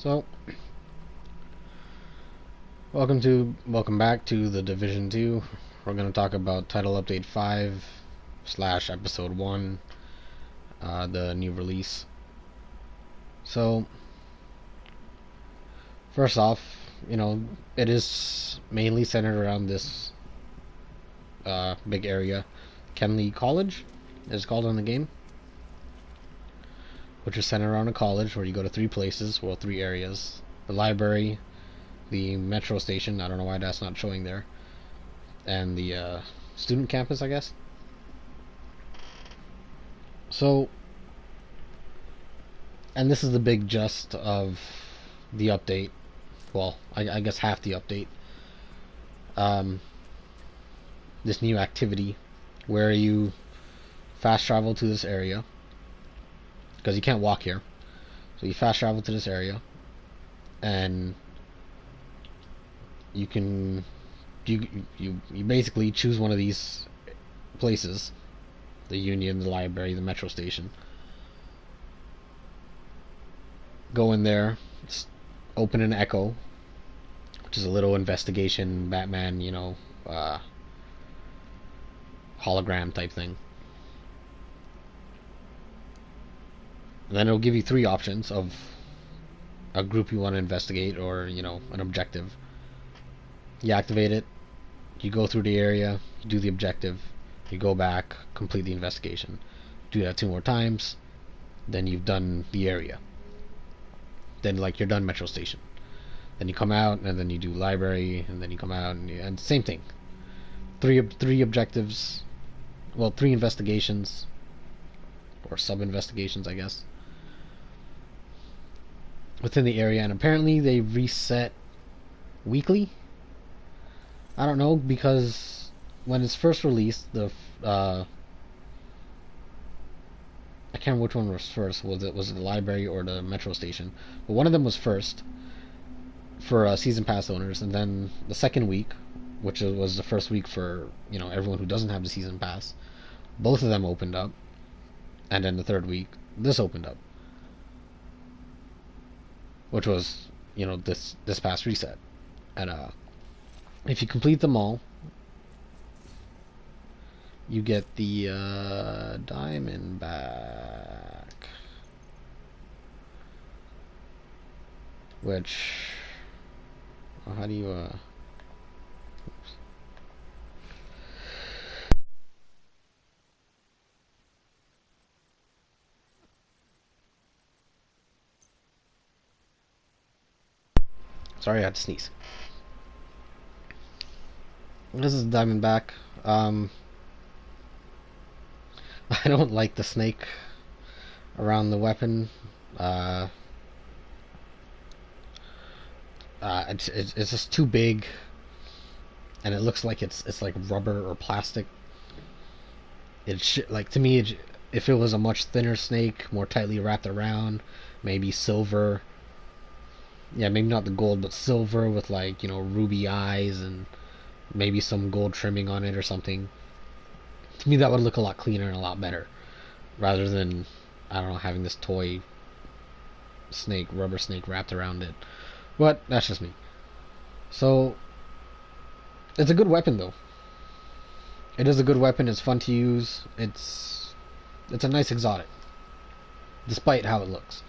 So, welcome back to the Division 2. We're going to talk about Title Update 5 slash Episode 1, the new release. So, first off, it is mainly centered around this big area. Kenley College is called in the game, which is centered around a college where you go to three places, well, three areas. The library, the metro station, I don't know why that's not showing there, and the student campus, I guess. So, and this is the big gist of the update. Well, I guess half the update. This new activity where you fast travel to this area, because you can't walk here. So you fast travel to this area, and you can you basically choose one of these places: the Union, the library, the metro station. Go in there, open an Echo, which is a little investigation Batman, hologram type thing. And then it'll give you three options of a group you want to investigate, or an objective. You activate it, you go through the area, you do the objective, you go back, complete the investigation. Do that 2 more times, then you've done the area. Then you're done metro station. Then you come out, and then you do library, and then you come out, and same thing. Three objectives, well, 3 investigations, or sub-investigations, I guess, within the area. And apparently they reset weekly. I don't know, because when it's first released, I can't remember which one was first. Was it the library or the metro station? But one of them was first for season pass owners, and then the second week, which was the first week for everyone who doesn't have the season pass, both of them opened up, and then the third week this opened up, which was this past reset. And if you complete them all, you get the diamond back, which how do you oops. Sorry, I had to sneeze. This is Diamondback. I don't like the snake around the weapon. It's just too big, and it looks like it's like rubber or plastic. To me, if it was a much thinner snake, more tightly wrapped around, maybe silver. Yeah, maybe not the gold, but silver with ruby eyes and maybe some gold trimming on it or something. To me, that would look a lot cleaner and a lot better, rather than, I don't know, having this toy snake, rubber snake wrapped around it. But that's just me. So it's a good weapon, though. It is a good weapon. It's fun to use. It's a nice exotic, despite how it looks.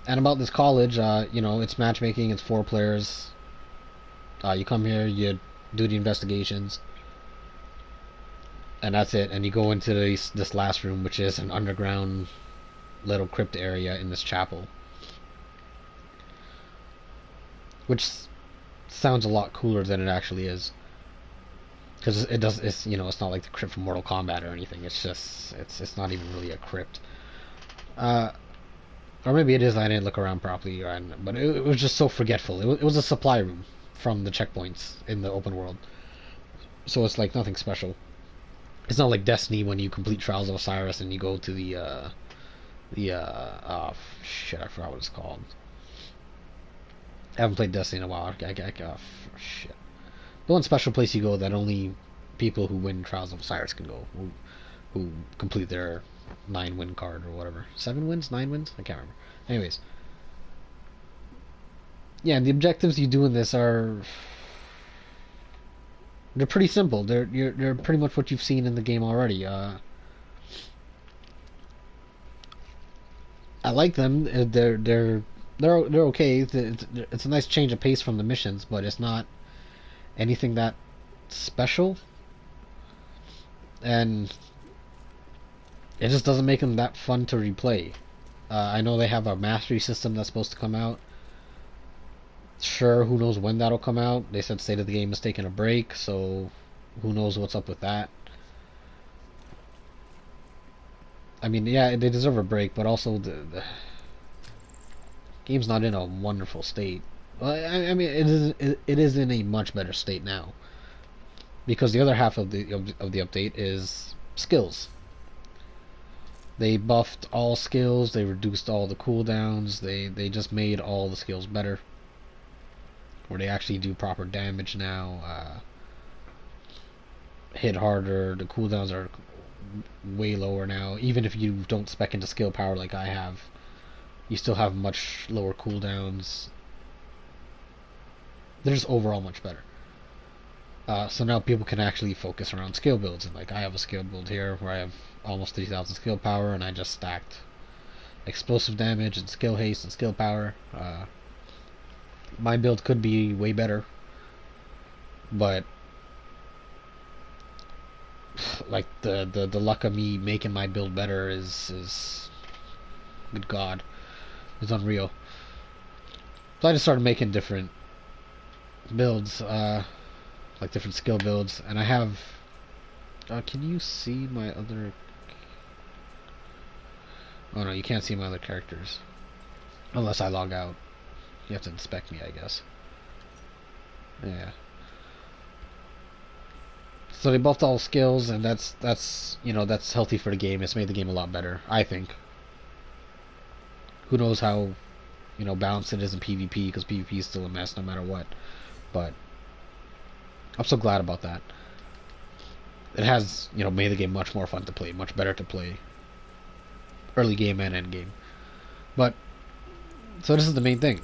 And about this college, it's matchmaking. It's 4 players. You come here, you do the investigations, and that's it. And you go into this last room, which is an underground little crypt area in this chapel, which sounds a lot cooler than it actually is, because it's not like the crypt from Mortal Kombat or anything. It's just it's not even really a crypt. Or maybe it is. I didn't look around properly, but it was just so forgetful. It was a supply room from the checkpoints in the open world, so it's like nothing special. It's not like Destiny when you complete Trials of Osiris and you go to the oh shit, I forgot what it's called. I haven't played Destiny in a while. Shit. The one special place you go that only people who win Trials of Osiris can go, who complete their 9-win card or whatever. 7 wins, 9 wins, I can't remember. Anyways, yeah, the objectives you do in this are they're pretty simple. They're pretty much what you've seen in the game already. I like them. They're okay. It's a nice change of pace from the missions, but it's not anything that special, and it just doesn't make them that fun to replay. I know they have a mastery system that's supposed to come out. Sure, who knows when that'll come out? They said State of the Game is taking a break, so who knows what's up with that. I mean, yeah, they deserve a break, but also the game's not in a wonderful state. Well, I mean, it is in a much better state now because the other half of the update is skills. They buffed all skills. They reduced all the cooldowns. They just made all the skills better, where they actually do proper damage now. Hit harder. The cooldowns are way lower now. Even if you don't spec into skill power like I have, you still have much lower cooldowns. They're just overall much better. So now people can actually focus around skill builds. And like I have a skill build here where I have almost 3,000 skill power, and I just stacked explosive damage and skill haste and skill power. My build could be way better, but like the luck of me making my build better is good God, it's unreal. So I just started making different builds, like different skill builds, and I have. Can you see my other? Oh no, you can't see my other characters unless I log out. You have to inspect me, I guess. Yeah. So they buffed all skills, and that's that's healthy for the game. It's made the game a lot better, I think. Who knows how balanced it is in PvP, because PvP is still a mess no matter what. But I'm so glad about that. It has made the game much more fun to play, much better to play, early game and end game. But so this is the main thing,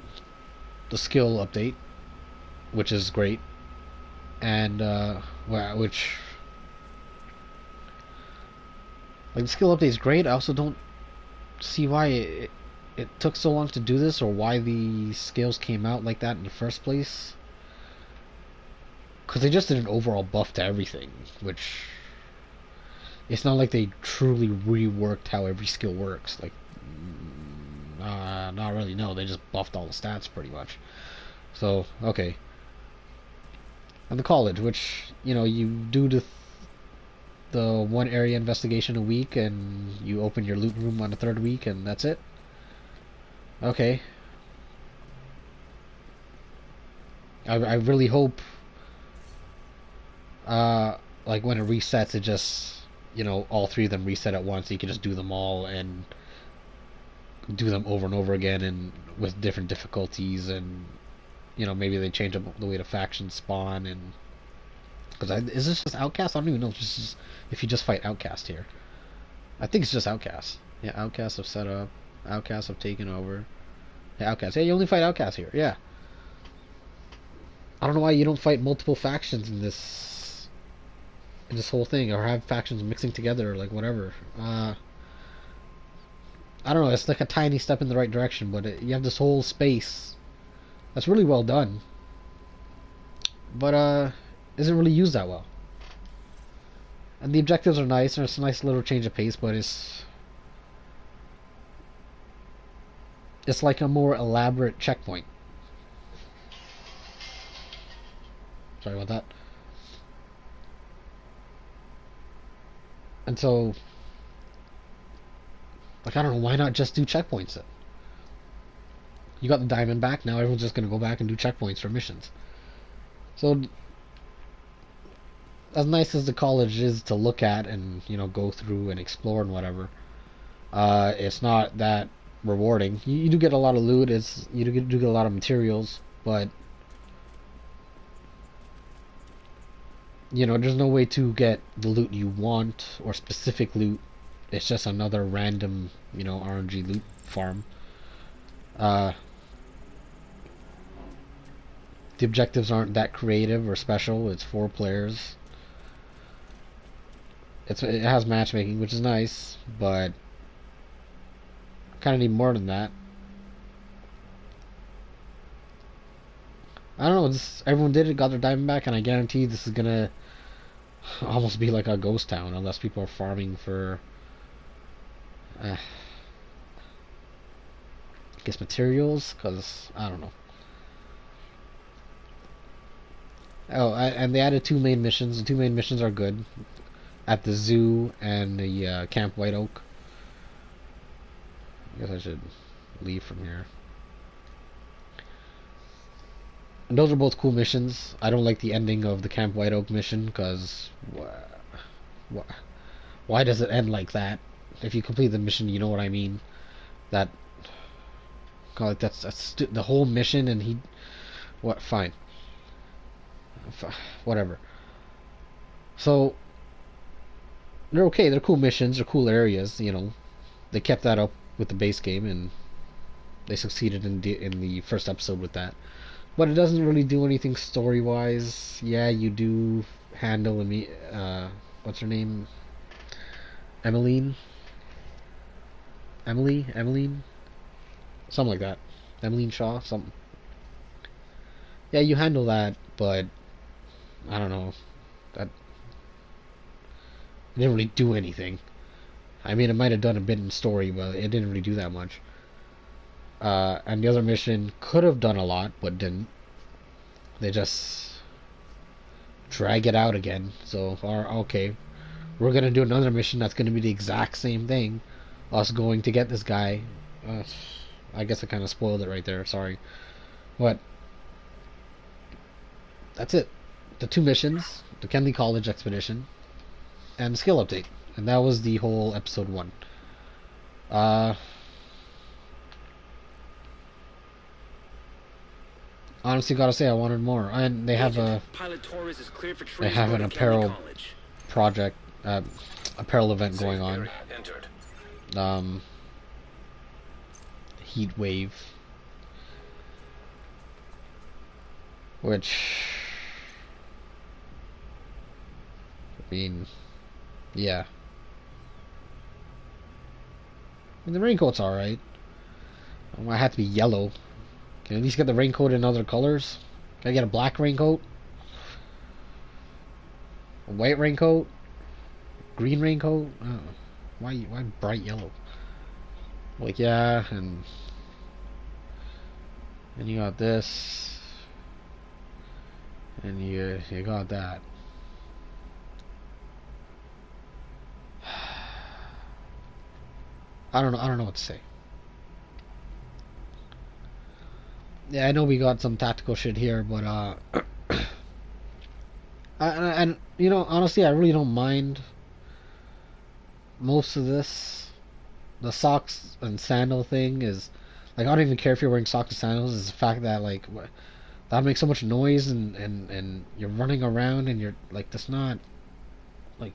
the skill update, which is great, and which like the skill update is great. I also don't see why it took so long to do this, or why the skills came out like that in the first place. Because they just did an overall buff to everything, which it's not like they truly reworked how every skill works. Like, not really. No, they just buffed all the stats pretty much. So okay. And the college, which you do the one area investigation a week, and you open your loot room on the third week, and that's it. Okay. I really hope like when it resets, it just all three of them reset at once, so you can just do them all and do them over and over again, and with different difficulties, and maybe they change up the way the factions spawn. And because is this just Outcast? I don't even know if you just fight Outcast here. I think it's just Outcast. Yeah, Outcasts have set up. Outcasts have taken over. Yeah, Outcasts. Yeah, you only fight Outcasts here. Yeah. I don't know why you don't fight multiple factions in this whole thing, or have factions mixing together, or like whatever. I don't know. It's like a tiny step in the right direction, but you have this whole space that's really well done, but isn't really used that well. And the objectives are nice, and it's a nice little change of pace, but it's like a more elaborate checkpoint. Sorry about that. And so, like, I don't know, why not just do checkpoints then? You got the diamond back, now everyone's just going to go back and do checkpoints for missions. So, as nice as the college is to look at and, go through and explore and whatever, it's not that rewarding. You do get a lot of loot, you do get a lot of materials, but there's no way to get the loot you want, or specific loot, it's just another random, RNG loot farm. Uh, the objectives aren't that creative or special. It's 4 players. It has matchmaking, which is nice, but kind of need more than that. I don't know. Everyone did it, got their diamond back, and I guarantee this is gonna almost be like a ghost town unless people are farming for, I guess, materials. Because I don't know. Oh, and they added 2 main missions. The 2 main missions are good at the zoo and the Camp White Oak. I guess I should leave from here. And those are both cool missions. I don't like the ending of the Camp White Oak mission because why does it end like that? If you complete the mission, you know what I mean. That God, that's the whole mission, and he what? Fine, whatever. So they're okay. They're cool missions. They're cool areas. They kept that up with the base game, and they succeeded in the first episode with that. But it doesn't really do anything story wise. Yeah, you do handle what's her name? Emmeline? Emmeline? Something like that. Emmeline Shaw? Something. Yeah, you handle that, but I don't know. That it didn't really do anything. I mean, it might have done a bit in story, but it didn't really do that much. And the other mission could have done a lot, but didn't. They just drag it out again. So, okay, we're gonna do another mission that's gonna be the exact same thing. Us going to get this guy. I guess I kind of spoiled it right there. Sorry, but that's it. The 2 missions, the Kenley College expedition, and the skill update, and that was the whole episode 1. Honestly, gotta say, I wanted more. And they have an apparel project, apparel event going on. Heatwave, which, I mean, yeah. I mean, the raincoat's alright. I have to be yellow. Can I at least get the raincoat in other colors? Can I get a black raincoat? A white raincoat? Green raincoat? Why bright yellow? Like, yeah, and you got this, and you got that. I don't know what to say. Yeah, I know we got some tactical shit here, but and honestly, I really don't mind most of this. The socks and sandal thing is like, I don't even care if you're wearing socks and sandals. It's the fact that like that makes so much noise, and you're running around, and you're like, that's not like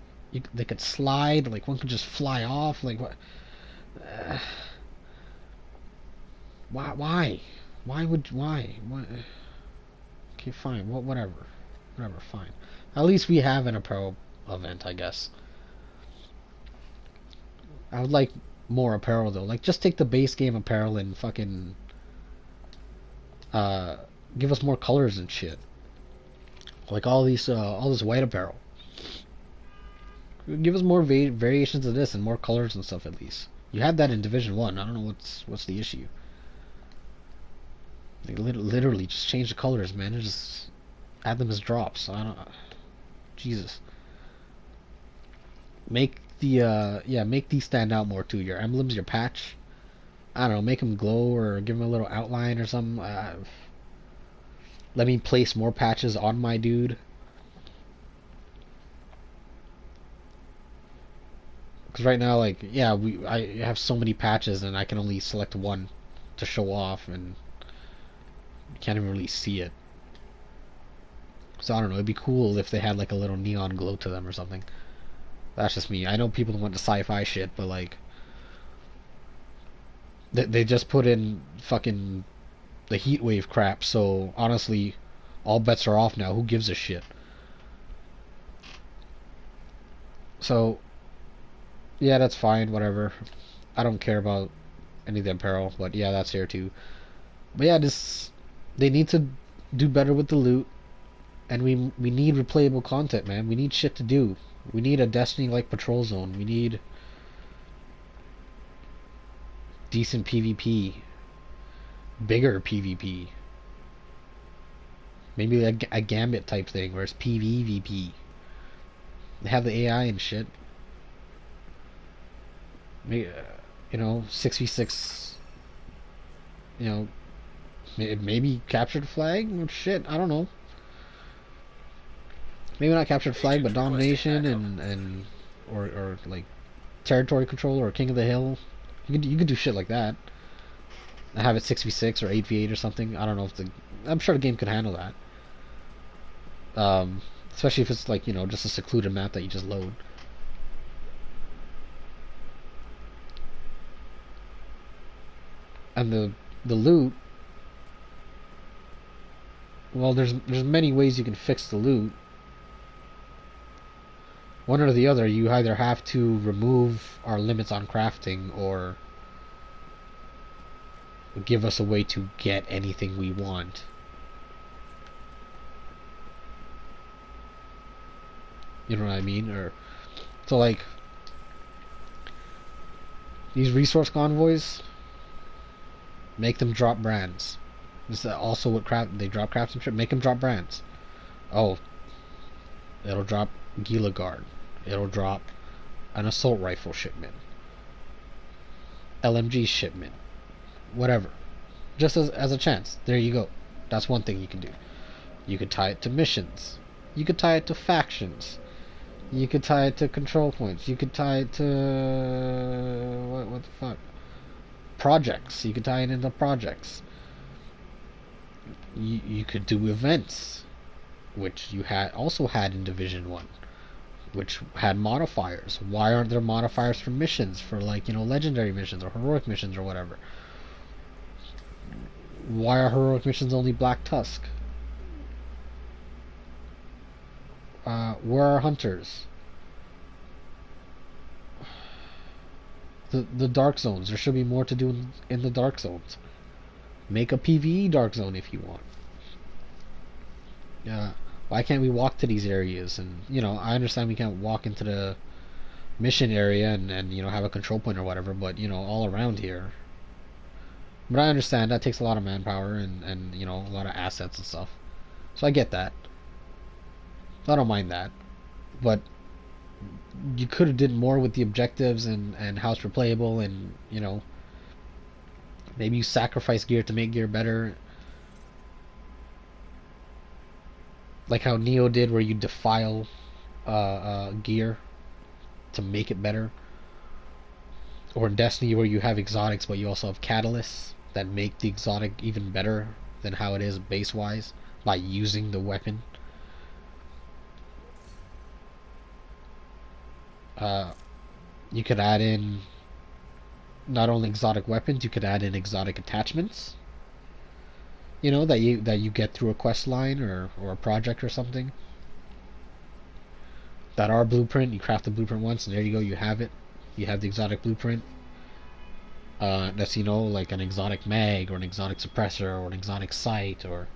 they could slide, like one could just fly off, like what? Why? Why? Okay, fine. Whatever. Fine. At least we have an apparel event, I guess. I would like more apparel though. Like, just take the base game apparel and fucking give us more colors and shit. Like all this white apparel. Give us more variations of this and more colors and stuff at least. You had that in Division 1. I don't know what's the issue. They literally just change the colors, man. And just add them as drops. I don't. Jesus. Make make these stand out more too. Your emblems, your patch. I don't know. Make them glow or give them a little outline or something. Let me place more patches on my dude. Because right now, like, yeah, I have so many patches and I can only select one to show off, and you can't even really see it. So I don't know, it'd be cool if they had like a little neon glow to them or something. That's just me. I know people want the sci-fi shit, but like they just put in fucking the Heatwave crap. So honestly, all bets are off now. Who gives a shit? So yeah, that's fine. Whatever. I don't care about any of the apparel, but yeah, that's here too. But yeah, this they need to do better with the loot, and we need replayable content, man. We need shit to do. We need a Destiny like patrol zone. We need decent PvP, bigger PvP. Maybe a Gambit type thing where it's PvVP. They have the AI and shit. Maybe, 6v6. You know, maybe captured flag. Shit, I don't know. Maybe not captured flag, but domination and or like territory control or king of the hill. You could do shit like that. Have it 6v6 or 8v8 or something. I don't know if the. I'm sure the game could handle that. Especially if it's like just a secluded map that you just load. And the loot. Well, there's many ways you can fix the loot. One or the other. You either have to remove our limits on crafting or give us a way to get anything we want. You know what I mean? Or so like these resource convoys, make them drop brands. This is also what they drop craftsmanship. Make them drop brands. Oh, it'll drop Gila Guard. It'll drop an assault rifle shipment, LMG shipment, whatever. Just as a chance. There you go. That's one thing you can do. You could tie it to missions. You could tie it to factions. You could tie it to control points. You could tie it to what the fuck? Projects. You could tie it into projects. You could do events, which you also had in Division 1, which had modifiers. Why aren't there modifiers for missions, for like legendary missions or heroic missions or whatever? Why are heroic missions only Black Tusk? Where are hunters? The dark zones. There should be more to do in the dark zones. Make a PvE dark zone if you want. Why can't we walk to these areas? And I understand we can't walk into the mission area and have a control point or whatever, but all around here. But I understand that takes a lot of manpower and a lot of assets and stuff. So I get that. I don't mind that. But you could have did more with the objectives and how it's replayable and maybe you sacrifice gear to make gear better. Like how Neo did where you defile gear to make it better. Or in Destiny where you have exotics but you also have catalysts that make the exotic even better than how it is base wise by using the weapon. You could add in not only exotic weapons, you could add in exotic attachments. That you get through a quest line or a project or something. That are blueprint, you craft the blueprint once and there you go, you have it. You have the exotic blueprint. That's like an exotic mag or an exotic suppressor or an exotic sight or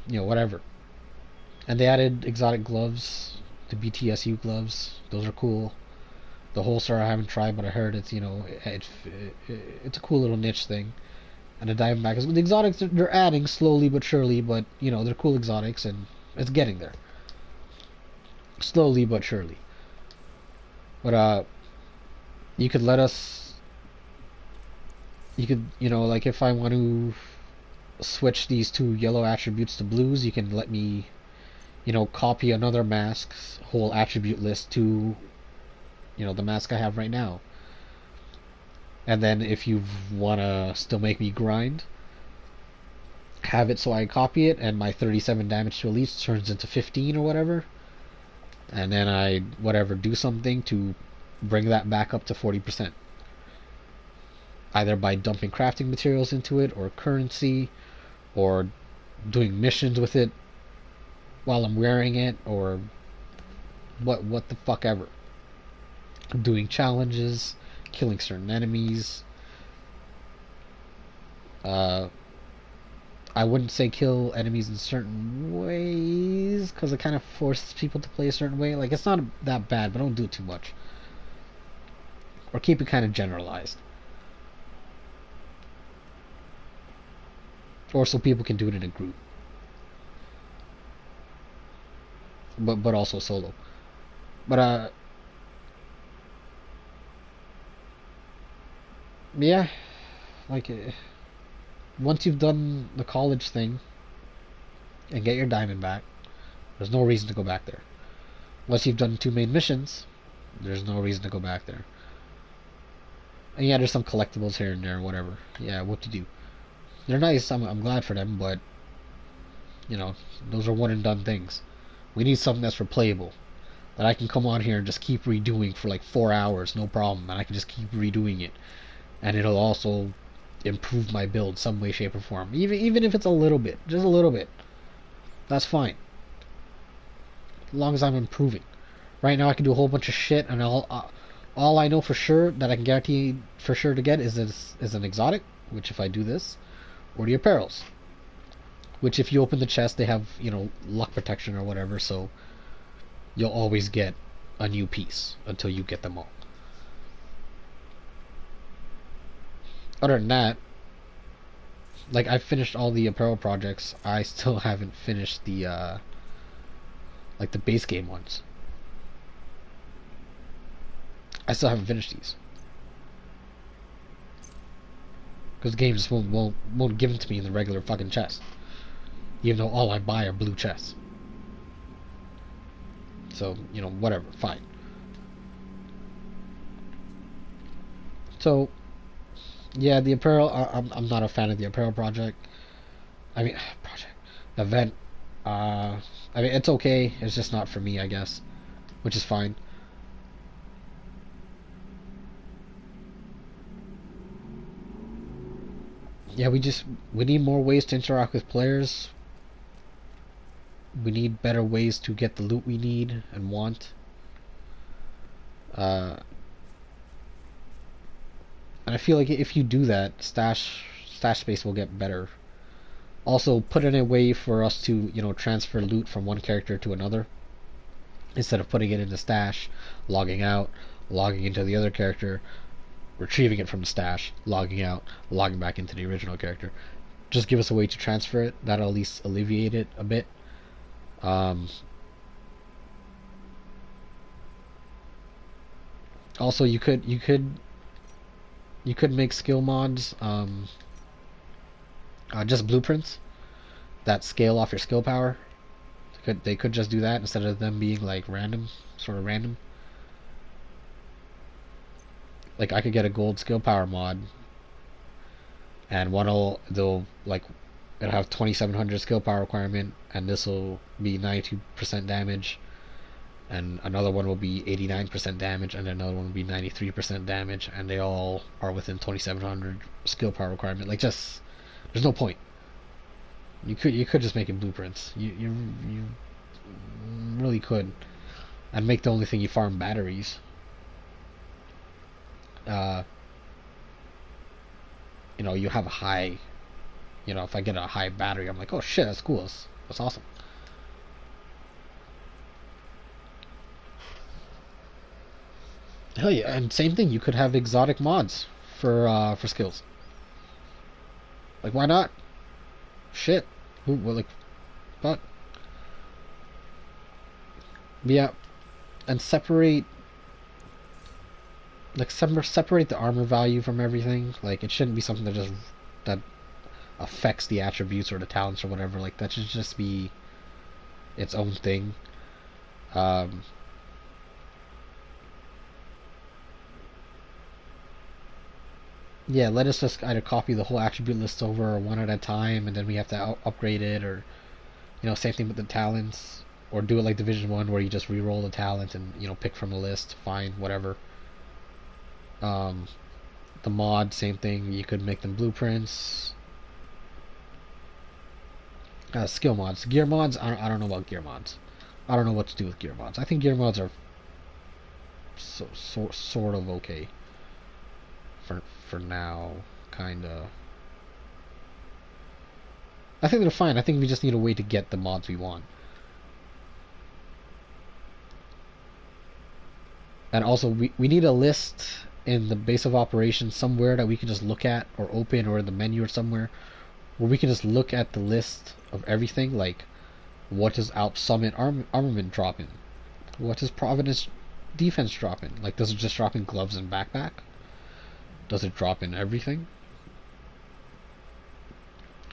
whatever. And they added exotic gloves, the BTSU gloves. Those are cool. The holster I haven't tried, but I heard it's it's a cool little niche thing. And the Diamondback, the exotics they're adding slowly but surely, but they're cool exotics and it's getting there. Slowly but surely. But you could let us. You could like if I want to switch these two yellow attributes to blues, you can let me copy another mask's whole attribute list to the mask I have right now. And then if you want to still make me grind, have it so I copy it and my 37 damage to elites turns into 15 or whatever. and then I whatever do something to bring that back up to 40%, either by dumping crafting materials into it or currency, or doing missions with it while I'm wearing it, or what the fuck ever. Doing challenges, killing certain enemies. Uh, I wouldn't say kill enemies in certain ways because it kind of forces people to play a certain way. Like, it's not that bad, but don't do it too much. Or keep it kind of generalized. Or so people can do it in a group. But also solo. But yeah, like once you've done the college thing and get your diamond back, there's no reason to go back there. Once you've done 2 main missions, there's no reason to go back there. And yeah, there's some collectibles here and there, whatever. Yeah, what to do? They're nice. I'm glad for them, but you know, those are one and done things. We need something that's replayable, that I can come on here and just keep redoing for like 4 hours, no problem, and I can just keep redoing it, and it'll also improve my build some way, shape, or form. Even if it's a little bit, just a little bit, that's fine, as long as I'm improving. Right now, I can do a whole bunch of shit, and all I know for sure that I can guarantee for sure to get is an exotic, which if I do this, or the apparels, which if you open the chest, they have luck protection or whatever, so you'll always get a new piece until you get them all. Other than that, like, I've finished all the apparel projects. I still haven't finished the like the base game ones. I still haven't finished these because the game just won't give them to me in the regular fucking chest, even though all I buy are blue chests. So whatever, fine. So yeah, the apparel. I'm not a fan of the apparel project. I mean, project event. I mean, it's okay. It's just not for me, I guess, which is fine. Yeah, we need more ways to interact with players. We need better ways to get the loot we need and want. Uh, and I feel like if you do that, stash space will get better. Also, put in a way for us to transfer loot from one character to another instead of putting it in the stash, logging out, logging into the other character, retrieving it from the stash, logging out, logging back into the original character. Just give us a way to transfer it. That'll at least alleviate it a bit. Um, Also, you could make skill mods, just blueprints that scale off your skill power. They could just do that instead of them being like random, sort of random. Like, I could get a gold skill power mod, and they'll like it'll have 2700 skill power requirement, and this will be 92% damage, and another one will be 89% damage, and another one will be 93% damage, and they all are within 2700 skill power requirement. Like, just there's no point. You could just make it blueprints. You really could, and make the only thing you farm batteries. Uh, you have a high. If I get a high battery, I'm like, oh shit, that's cool. That's awesome. Hell yeah, and same thing. You could have exotic mods for skills. Like, why not? Shit. Who? Well, like, fuck. Yeah, and separate the armor value from everything. Like, it shouldn't be something that affects the attributes or the talents or whatever. Like, that should just be its own thing. Um, yeah, let us just either copy the whole attribute list over one at a time, and then we have to upgrade it, or same thing with the talents. or do it like Division 1 where you just re-roll the talent and, you know, pick from a list, fine, whatever. Um, the mod, same thing. You could make them blueprints. Skill mods. Gear mods, I don't know about gear mods. I don't know what to do with gear mods. I think gear mods are sort of okay for now, kinda. I think they're fine. I think we just need a way to get the mods we want. And also, we need a list in the base of operations somewhere that we can just look at or open, or in the menu or somewhere where we can just look at the list of everything, like what does Alp Summit armament drop in? What does Providence defense drop in? Like, does it just drop in gloves and backpack? Does it drop in everything?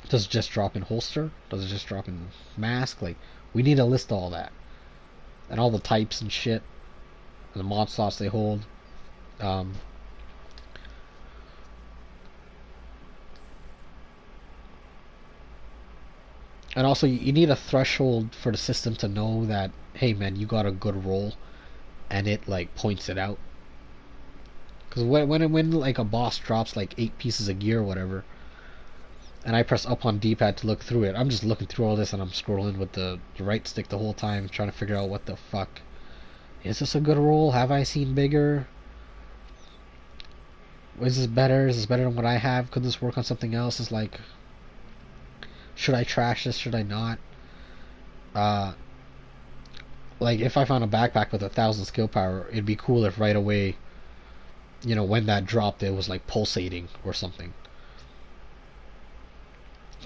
Does it just drop in holster? Does it just drop in mask? Like, we need to list all that. And all the types and shit. And the mod slots they hold. Um, and also, you need a threshold for the system to know that, hey man, you got a good roll. And it, like, points it out. Because when like a boss drops like 8 pieces of gear or whatever, and I press up on D-pad to look through it, I'm just looking through all this and I'm scrolling with the right stick the whole time, trying to figure out what the fuck. Is this a good roll? Have I seen bigger? Is this better? Is this better than what I have? Could this work on something else? Is like, should I trash this? Should I not? Uh, like, if I found a backpack with 1,000 skill power, it'd be cool if right away, you know, when that dropped, it was like pulsating or something.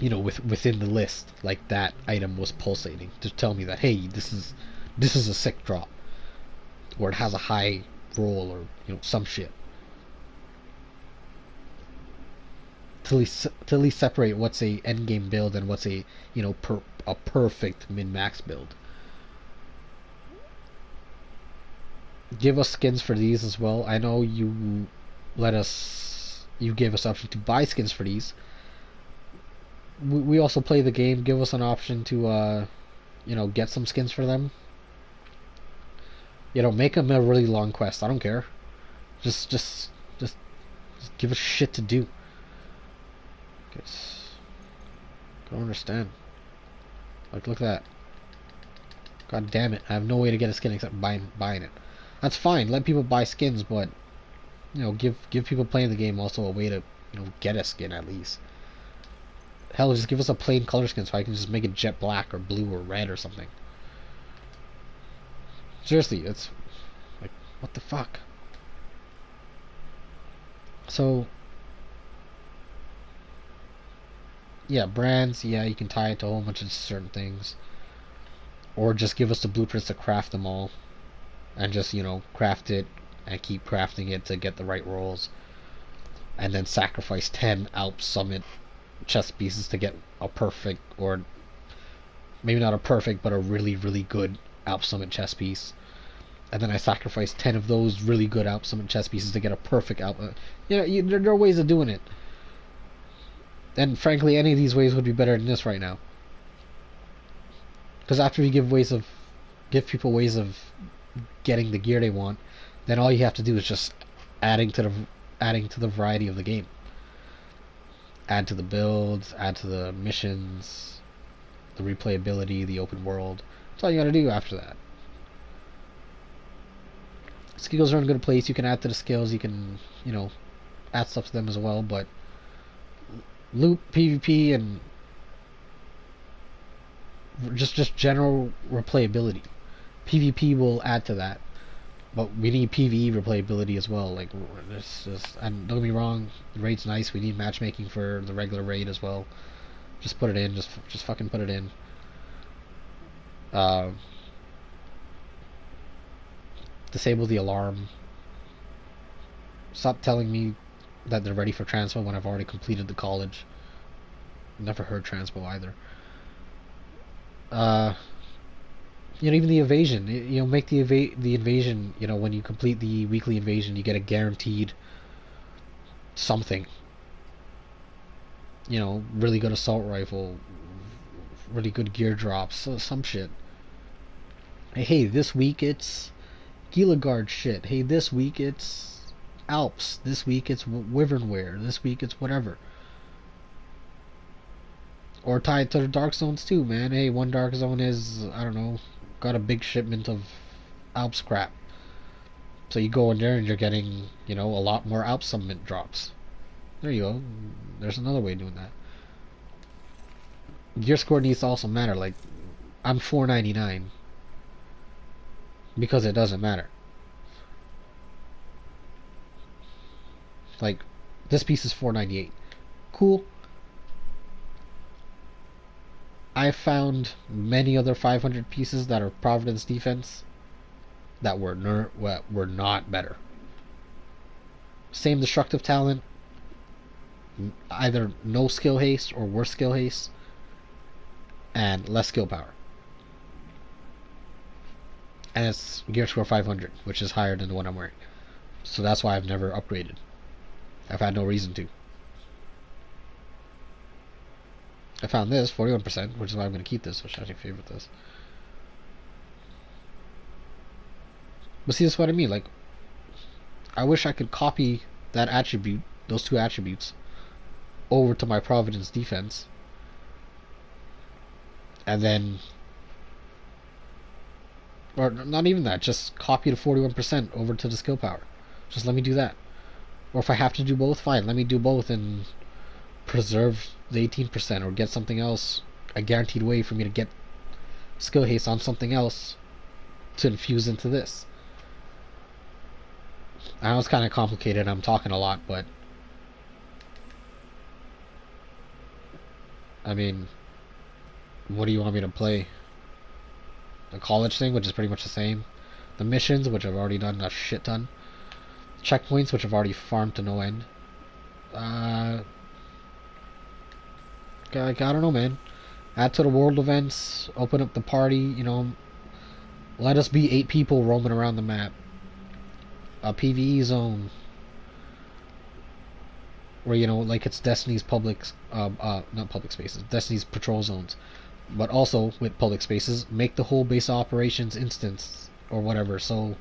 You know, within the list, like that item was pulsating to tell me that, hey, this is a sick drop, or it has a high roll, or, you know, some shit. To at least separate what's a end game build and what's a, you know, a perfect min max build. Give us skins for these as well. I know you gave us option to buy skins for these. We also play the game. Give us an option to you know, get some skins for them. You know, make them a really long quest. I don't care. Just give us shit to do. I don't understand. Like, look at that. God damn it! I have no way to get a skin except buying it. That's fine. Let people buy skins, but, you know, give people playing the game also a way to, you know, get a skin at least. Hell, just give us a plain color skin so I can just make it jet black or blue or red or something. Seriously, it's like, what the fuck? So, yeah, brands, yeah, you can tie it to a whole bunch of certain things. Or just give us the blueprints to craft them all. And just, you know, craft it and keep crafting it to get the right rolls. And then sacrifice 10 Alp Summit chest pieces to get a perfect, or maybe not a perfect, but a really, really good Alp Summit chest piece. And then I sacrifice 10 of those really good Alp Summit chest pieces to get a perfect Alp. There are ways of doing it. And frankly, any of these ways would be better than this right now. Because after you give people ways of getting the gear they want, then all you have to do is just adding to the variety of the game. Add to the builds, add to the missions, the replayability, the open world. That's all you gotta do after that. Skills are in a good place. You can add to the skills. You can, you know, add stuff to them as well. But loot, PvP, and just general replayability. PvP will add to that, but we need PvE replayability as well. Like, and don't get me wrong, the raid's nice. We need matchmaking for the regular raid as well. Just put it in. Just fucking put it in. Disable the alarm. Stop telling me that they're ready for transpo when I've already completed the college. Never heard transpo either. You know, even the invasion. You know, make the invasion. You know, when you complete the weekly invasion, you get a guaranteed something. You know, really good assault rifle, really good gear drops, some shit. Hey, this week it's Gila shit. Hey, this week it's Alps. This week it's Wyvern wear. This week it's whatever. Or tied to the dark zones too, man. Hey, one dark zone is, I don't know, got a big shipment of Alps crap. So you go in there and you're getting, a lot more Alps summit drops. There you go. There's another way of doing that. Your score needs to also matter. Like, I'm 499 because it doesn't matter. Like, this piece is 498. Cool. I've found many other 500 pieces that are Providence defense that were not better. Same destructive talent, either no skill haste or worse skill haste, and less skill power. And it's gear score 500, which is higher than the one I'm wearing. So that's why I've never upgraded. I've had no reason to. I found this 41%, which is why I'm going to keep this, which I actually favorite this. But see, that's what I mean. Like, I wish I could copy that attribute, those two attributes, over to my Providence defense, and then, or not even that, just copy the 41% over to the skill power. Just let me do that. Or if I have to do both, fine, let me do both and preserve the 18% or get something else, a guaranteed way for me to get skill haste on something else to infuse into this. I know it's kind of complicated, I'm talking a lot, but I mean, what do you want me to play? The college thing, which is pretty much the same. The missions, which I've already done a shit ton. Checkpoints, which I've already farmed to no end. I don't know, man. Add to the world events, open up the party, let us be 8 people roaming around the map. A PvE zone. Where, like it's Destiny's not public spaces, Destiny's patrol zones. But also, with public spaces, make the whole base operations instance, or whatever, so,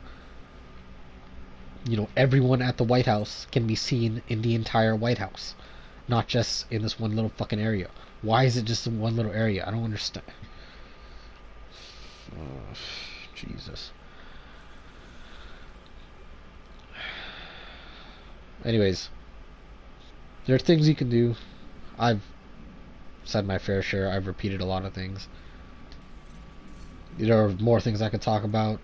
everyone at the White House can be seen in the entire White House. Not just in this one little fucking area. Why is it just in one little area? I don't understand. Oh, Jesus. Anyways, there are things you can do. I've said my fair share. I've repeated a lot of things. There are more things I could talk about.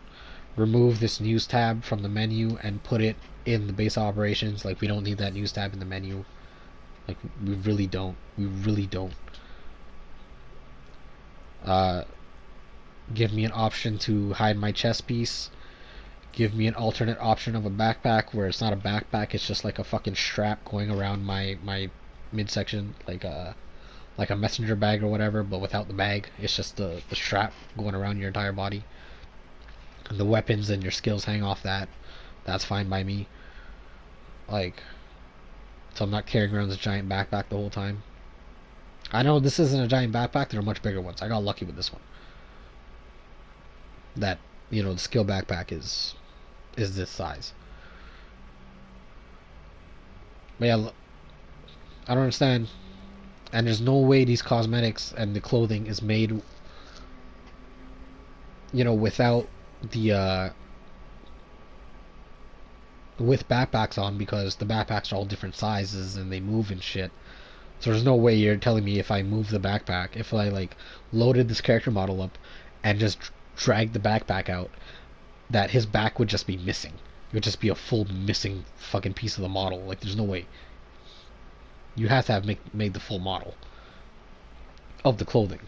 Remove this news tab from the menu and put it in the base operations. Like, we don't need that news tab in the menu. Like, we really don't. We really don't. Give me an option to hide my chest piece. Give me an alternate option of a backpack where it's not a backpack, it's just like a fucking strap going around my midsection, like a messenger bag or whatever, but without the bag. It's just the strap going around your entire body. And the weapons and your skills hang off that. That's fine by me. Like, so I'm not carrying around this giant backpack the whole time. I know this isn't a giant backpack, there are much bigger ones. I got lucky with this one. That, the skill backpack is this size. But yeah, I don't understand. And there's no way these cosmetics and the clothing is made, without the, with backpacks on, because the backpacks are all different sizes and they move and shit. So there's no way you're telling me if I move the backpack, if I, like, loaded this character model up and just dragged the backpack out, that his back would just be missing. It would just be a full missing fucking piece of the model. Like, there's no way. You have to have made the full model of the clothing.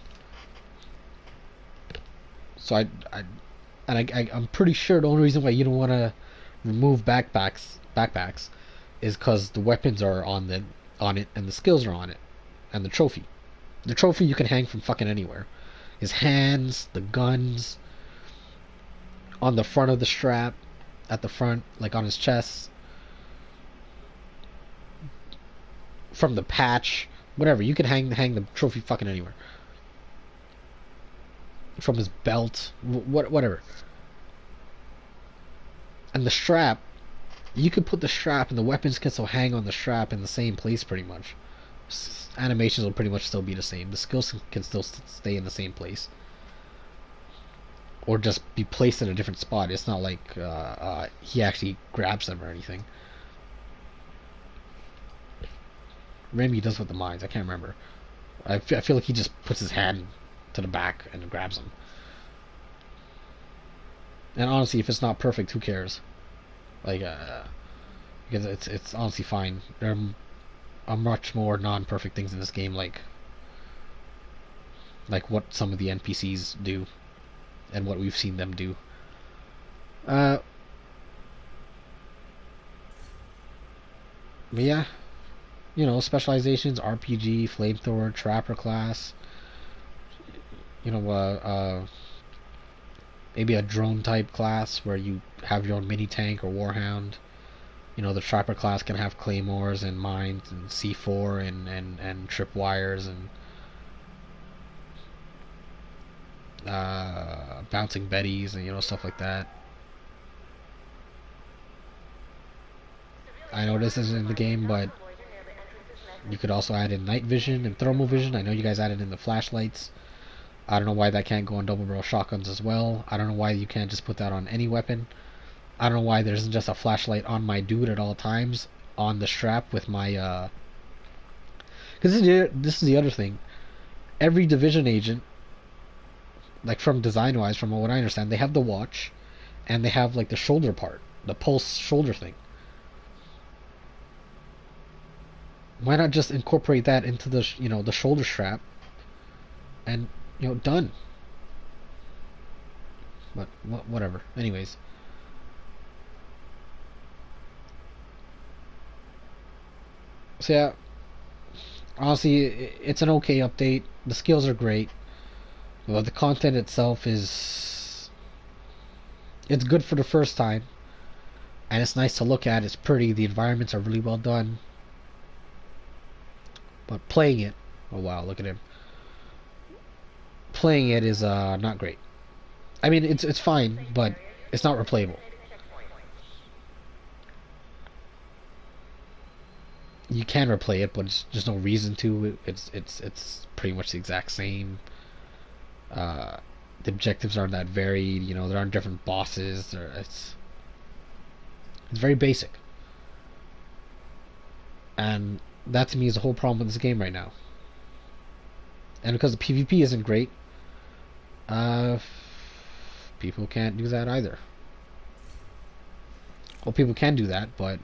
So I'm pretty sure the only reason why you don't want to remove backpacks is because the weapons are on it and the skills are on it and the trophy. The trophy you can hang from fucking anywhere. His hands, the guns, on the front of the strap, at the front, like on his chest, from the patch, whatever. You can hang the trophy fucking anywhere. from his belt, whatever. And the strap, you could put the strap, and the weapons can still hang on the strap in the same place pretty much. Animations will pretty much still be the same. The skills can still stay in the same place, or just be placed in a different spot. It's not like he actually grabs them or anything. Maybe he does with the mines. I can't remember. I feel like he just puts his hand to the back and grabs them. And honestly, if it's not perfect, who cares? Like, because it's honestly fine. There are much more non-perfect things in this game, like what some of the NPCs do, and what we've seen them do. But yeah, specializations: RPG, flamethrower, trapper class. You know, maybe a drone type class where you have your own mini tank or warhound. The trapper class can have claymores and mines and C4 and tripwires and bouncing betties and stuff like that. I know this isn't in the game, but you could also add in night vision and thermal vision. I know you guys added in the flashlights. I don't know why that can't go on double barrel shotguns as well. I don't know why you can't just put that on any weapon. I don't know why there isn't just a flashlight on my dude at all times on the strap with my because this is the other thing. Every division agent, like from design wise, from what I understand, they have the watch and they have like the shoulder part, the pulse shoulder thing. Why not just incorporate that into the shoulder strap and done. But whatever. Anyways, so yeah, honestly, it's an okay update. The skills are great, but the content itself it's good for the first time, and it's nice to look at. It's pretty. The environments are really well done. But playing it, oh wow, look at him. Playing it is not great. I mean, it's fine, but it's not replayable. You can replay it, but there's no reason to. It's pretty much the exact same. The objectives aren't that varied. There aren't different bosses. It's very basic, and that to me is the whole problem with this game right now. And because the PvP isn't great, people can't do that either. Well, people can do that, but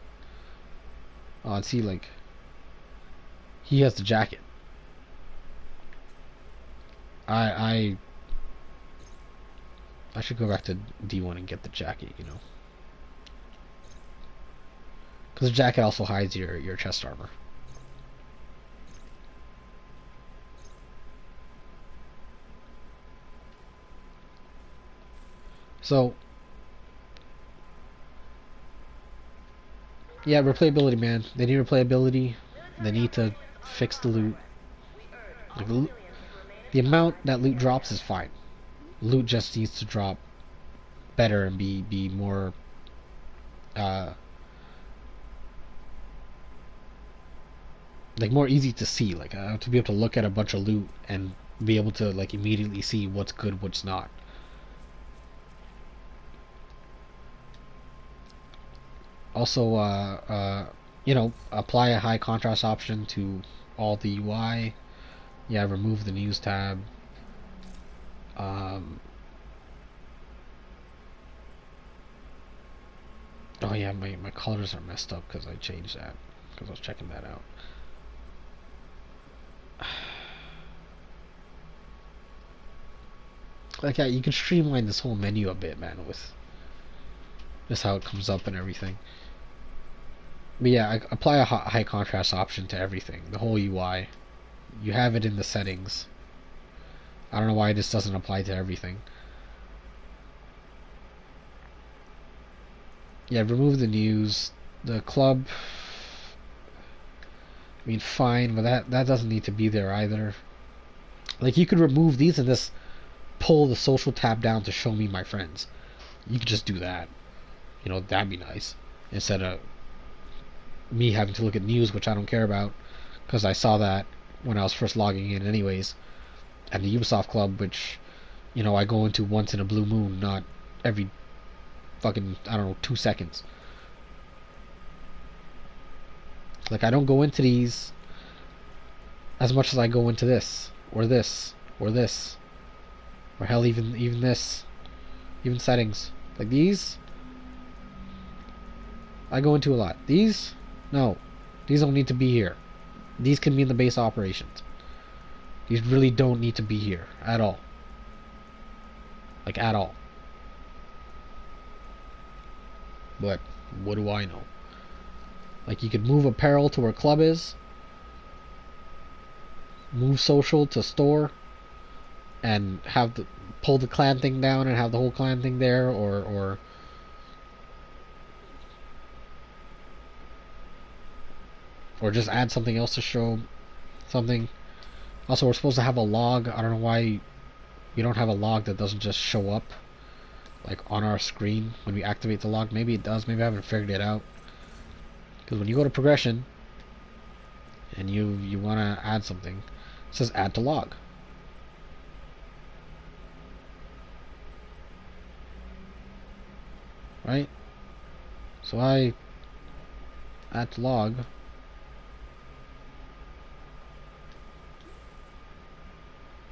let's see, like, he has the jacket. I should go back to D1 and get the jacket, because the jacket also hides your chest armor. So, yeah, replayability, man. They need replayability. They need to fix the loot. Like, the amount that loot drops is fine. Loot just needs to drop better and be more like more easy to see. Like, to be able to look at a bunch of loot and be able to like immediately see what's good, what's not. Also, apply a high contrast option to all the UI. Yeah, remove the news tab. Oh yeah, my colors are messed up because I changed that, because I was checking that out. Like, yeah, you can streamline this whole menu a bit, man, with just how it comes up and everything. But yeah, apply a high contrast option to everything, the whole UI. You have it in the settings. I don't know why this doesn't apply to everything. Yeah, remove the news. The club, I mean, fine, but that doesn't need to be there either. Like, you could remove these and just pull the social tab down to show me my friends. You could just do that. You know, that'd be nice. Instead of me having to look at news, which I don't care about, because I saw that when I was first logging in anyways. And the Ubisoft Club, which, you know, I go into once in a blue moon, not every fucking, I don't know, 2 seconds. Like, I don't go into these as much as I go into this, or this, or this, or hell, even this, even settings. Like these, I go into a lot. These, no, these don't need to be here. These can be in the base operations. These really don't need to be here at all. Like, at all. But what do I know? Like, you could move apparel to where club is, move social to store, and have the pull the clan thing down and have the whole clan thing there, or just add something else to show something. Also, we're supposed to have a log. I don't know why we don't have a log that doesn't just show up like on our screen when we activate the log. Maybe it does. Maybe I haven't figured it out. Because when you go to progression and you want to add something, it says add to log. Right? So I add to log.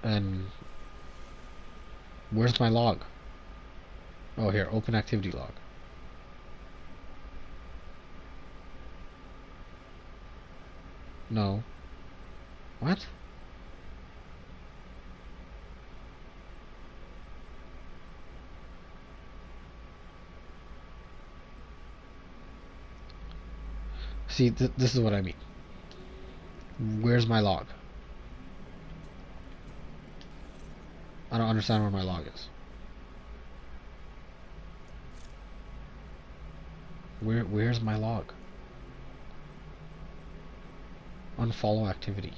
And where's my log? Oh, here, open activity log. No. What? See, this is what I mean. Where's my log? I don't understand where my log is. Where's my log? Unfollow activity.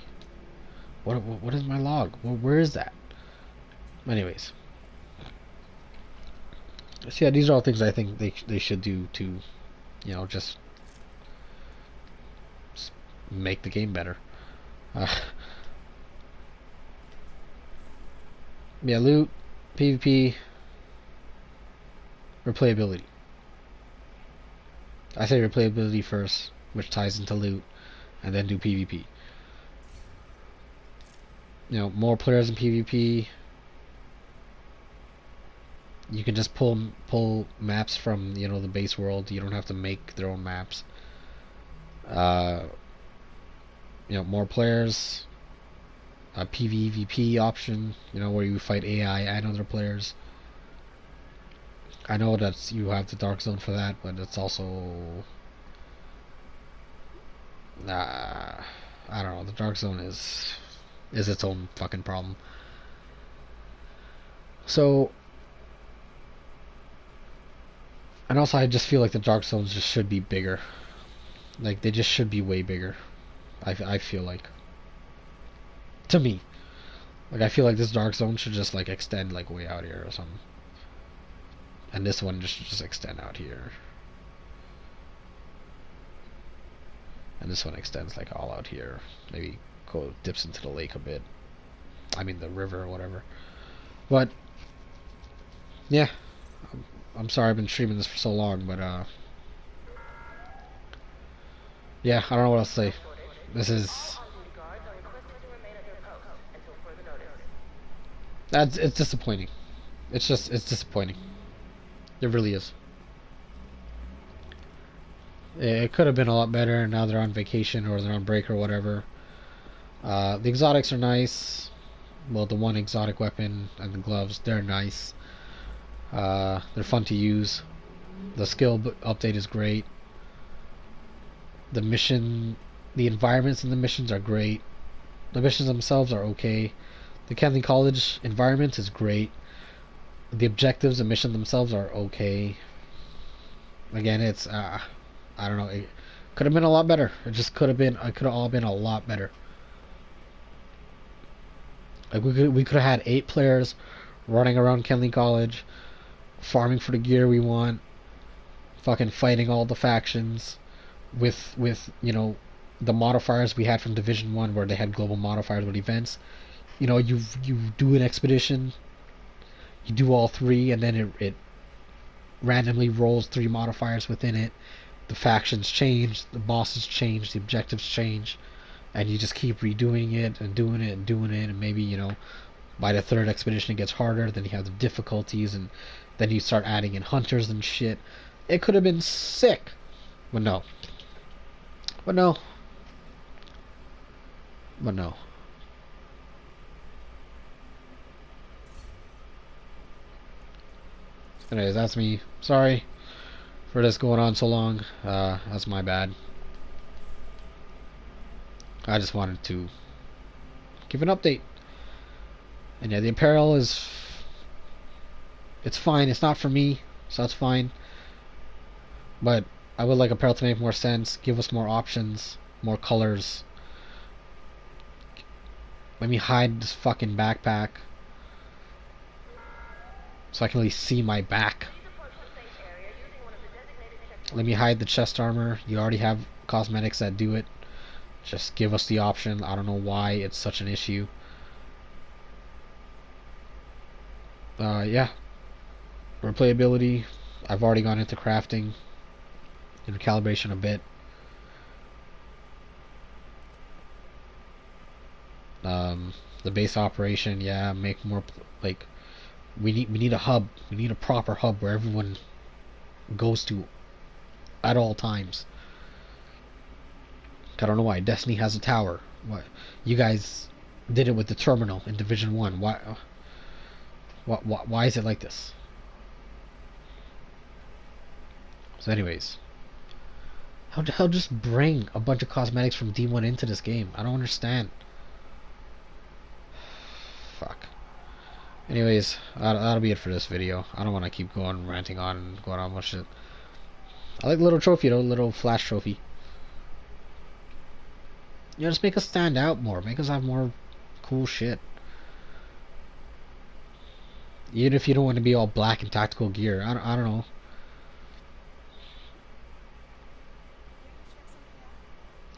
What is my log? Where is that? Anyways. So yeah, these are all things I think they should do to, you know, just make the game better. Yeah, loot, PvP, replayability. I say replayability first, which ties into loot, and then do PvP. You know, more players in PvP. You can just pull maps from, you know, the base world. You don't have to make their own maps. You know, more players. A PvP option, you know, where you fight AI and other players. I know that you have the Dark Zone for that, but it's also I don't know. The Dark Zone is its own fucking problem. So, and also I just feel like the Dark Zones just should be bigger. Like, they just should be way bigger. I feel like. To me. Like, I feel like this Dark Zone should just, like, extend, like, way out here or something. And this one just extend out here. And this one extends, like, all out here. Maybe dips into the lake a bit. I mean, the river or whatever. But, yeah. I'm sorry I've been streaming this for so long, but, yeah, I don't know what else to say. This is... it's disappointing. It's disappointing. It really is. It could have been a lot better, and now they're on vacation or they're on break or whatever. The exotics are nice. Well, the one exotic weapon and the gloves, they're nice. They're fun to use. The skill update is great. The environments in the missions are great. The missions themselves are okay. The Kenley College environment is great. The objectives and mission themselves are okay. Again, it's I don't know. It could have been a lot better. It just could have been. It could have all been a lot better. Like we could have had 8 players running around Kenley College, farming for the gear we want, fucking fighting all the factions with the modifiers we had from Division 1 where they had global modifiers with events. You do an expedition, you do all three, and then it randomly rolls three modifiers within it. The factions change, the bosses change, the objectives change, and you just keep redoing it and doing it and doing it, and maybe by the third expedition it gets harder. Then you have the difficulties, and then you start adding in hunters and shit. It could have been sick, but no, but no, but no. Anyways, that's me. Sorry for this going on so long. That's my bad. I just wanted to give an update. And yeah, the apparel it's fine. It's not for me, so that's fine. But I would like apparel to make more sense, give us more options, more colors. Let me hide this fucking backpack so I can at least see my back. Let me hide the chest armor. You already have cosmetics that do it. Just give us the option. I don't know why it's such an issue. Yeah. Replayability. I've already gone into crafting and calibration a bit. The base operation, yeah, make more like we need a hub. We need a proper hub where everyone goes to at all times. I don't know why Destiny has a tower. What you guys did it with the terminal in Division 1. Why is it like this? So anyways, how just bring a bunch of cosmetics from D1 into this game? I don't understand. Fuck. Anyways, that'll be it for this video. I don't want to keep ranting on and going on much shit. I like the little trophy though, little flash trophy. Just make us stand out more. Make us have more cool shit. Even if you don't want to be all black and tactical gear. I don't know.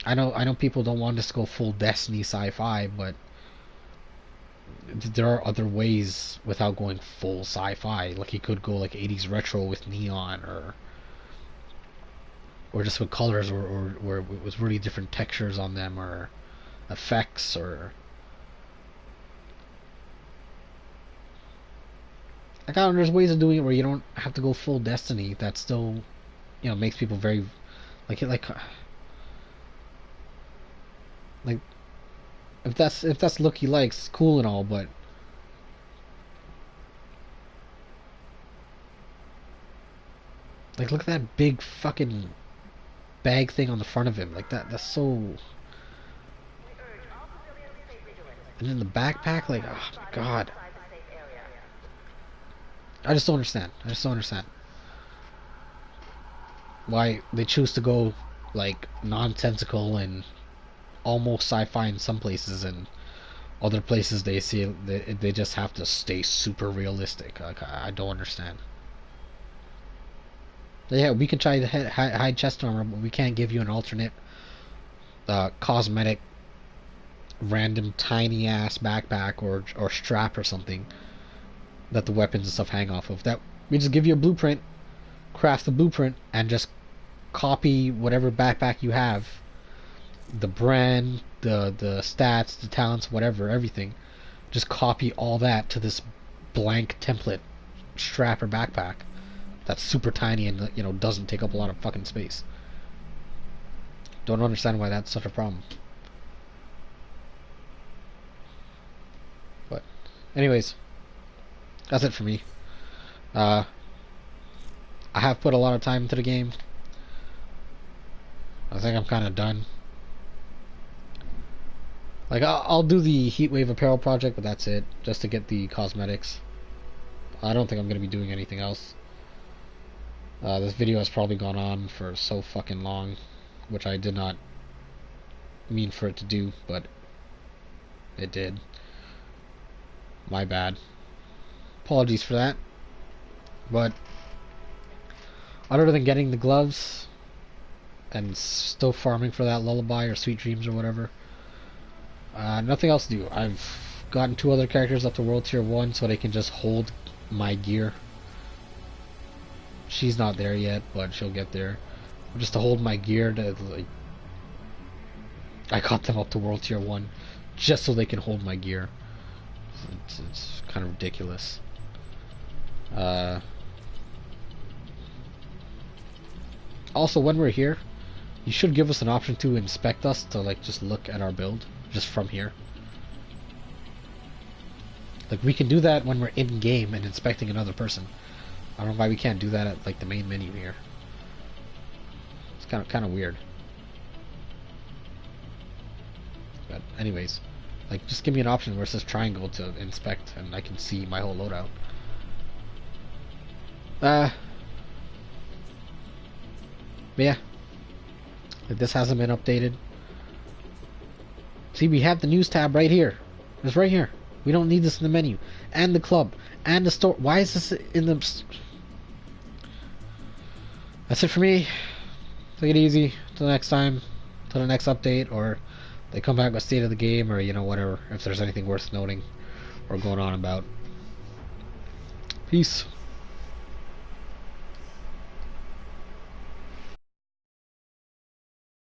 I know people don't want us to go full Destiny sci-fi, but there are other ways without going full sci-fi. Like you could go like 80s retro with neon, or just with colors, or with really different textures on them, or effects, or like I don't know, there's ways of doing it where you don't have to go full Destiny. That still, makes people very like if that's look he likes, it's cool and all, but like look at that big fucking bag thing on the front of him. Like that's so. And then the backpack, like, oh my god. I just don't understand. I just don't understand why they choose to go like nonsensical and almost sci-fi in some places, and other places they just have to stay super realistic. Like I don't understand. Yeah, we can try to hide chest armor, but we can't give you an alternate cosmetic random tiny ass backpack or strap or something that the weapons and stuff hang off of. That we just give you a blueprint, craft the blueprint, and just copy whatever backpack you have, the brand, the stats, the talents, whatever, everything. Just copy all that to this blank template strap or backpack that's super tiny and doesn't take up a lot of fucking space. Don't understand why that's such a problem. But anyways, that's it for me. I have put a lot of time into the game. I think I'm kind of done. Like I'll do the Heatwave apparel project, but that's it, just to get the cosmetics. I don't think I'm gonna be doing anything else. This video has probably gone on for so fucking long, which I did not mean for it to do, but it did. My bad. Apologies for that. But other than getting the gloves and still farming for that lullaby or sweet dreams or whatever, nothing else to do. I've gotten 2 other characters up to World Tier 1 so they can just hold my gear. She's not there yet, but she'll get there. Just to hold my gear to, like, I got them up to World Tier 1 just so they can hold my gear. It's kind of ridiculous. Also, when we're here, you should give us an option to inspect us, to like just look at our build just from here. Like, we can do that when we're in game and inspecting another person. I don't know why we can't do that at like the main menu here. It's kind of weird. But anyways, like, just give me an option where it says triangle to inspect and I can see my whole loadout. But yeah, if this hasn't been updated, see, we have the news tab right here. It's right here. We don't need this in the menu. And the club. And the store. Why is this in the... That's it for me. Take it easy. Till next time. Till the next update. Or they come back with state of the game. Or, you know, whatever. If there's anything worth noting or going on about. Peace.